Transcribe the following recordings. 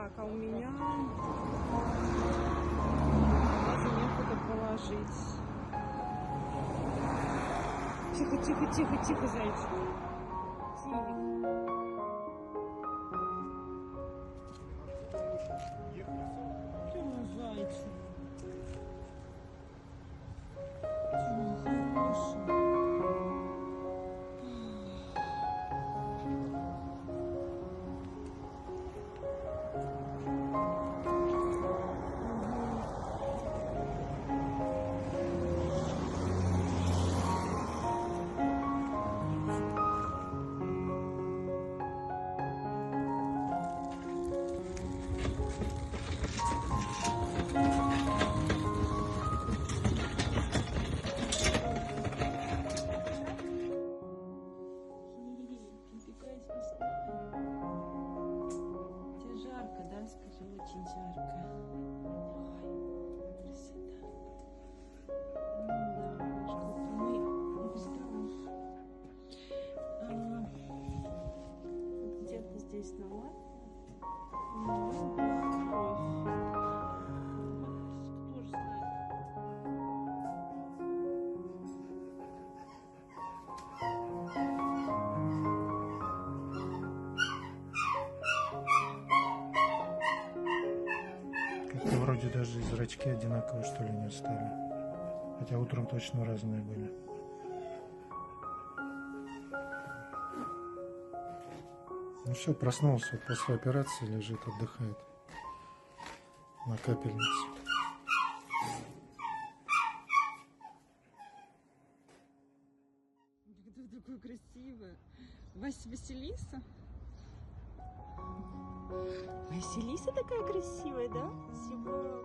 Так, а у меня даже некуда положить. Тихо, тихо, тихо, тихо, зайчик. Тихо. Ты мой зайчик. Ты мой хороший. Тебе жарко, да? Скажи, очень жарко. Ой, красота. Да, что-то мы усталые. Вот где-то здесь на лапе. Кровь. Кто же знает? Как-то вроде даже и зрачки одинаковые, что ли, не стали. Хотя утром точно разные были. Ну все, проснулся после операции, лежит, отдыхает на капельнице. Кто такой красивый? Василиса? Василиса такая красивая, да? Собака.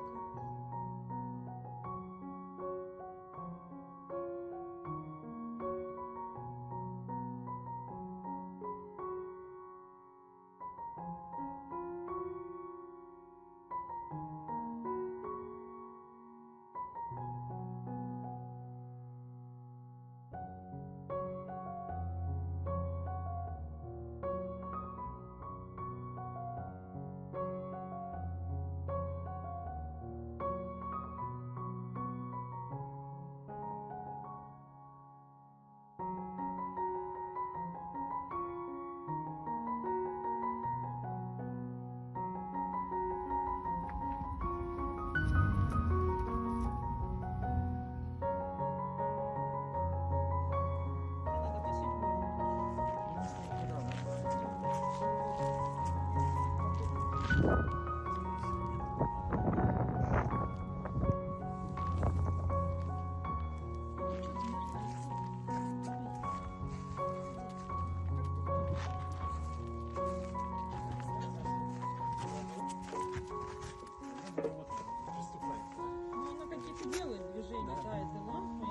Ну, она какие-то делает движения, да, это лампа,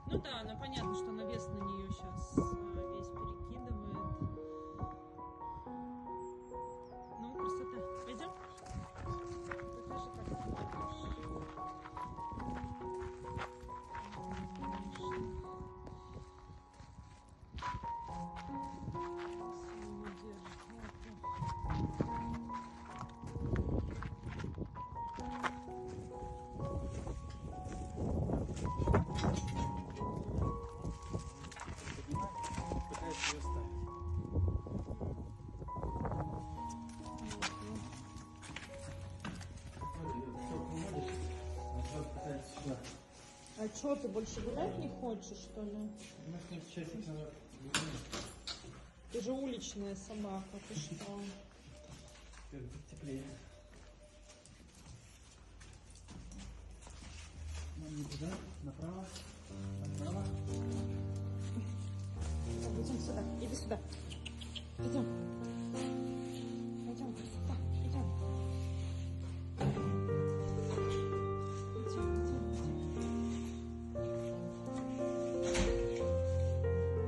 ну да, она понятно, что она вес на нее сейчас весь перекидывает. Ну, красота. Пойдем? Покажи, как ты ходишь. Красиво держит. А что, ты больше гулять не хочешь, что ли? Ты же уличная собака, ты что? Теплее. Туда, направо, направо. Идем сюда, иди сюда. Идем. Пойдем, красота, идем.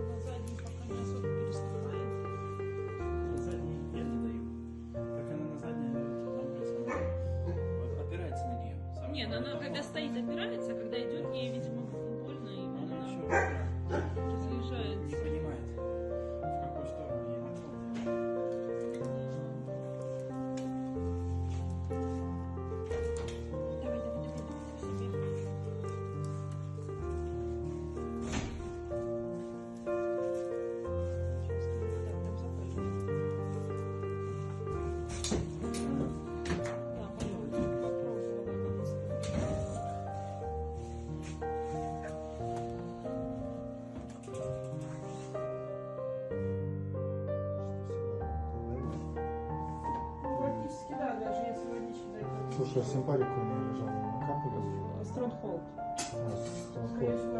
На заднем пока не особо переступает. Она когда стоит, опирается, а когда идет, ей, видимо, больно, и Она она еще не разъезжается. понимает, в какую сторону ей наклонить. Давай, давай, давай, давай, себе. Да, пожалуйста, попробуй. Практически да, даже если водички дать. Слушай, а симпарик у меня лежал, не накапали? Стронхолд. А, Скорее всего,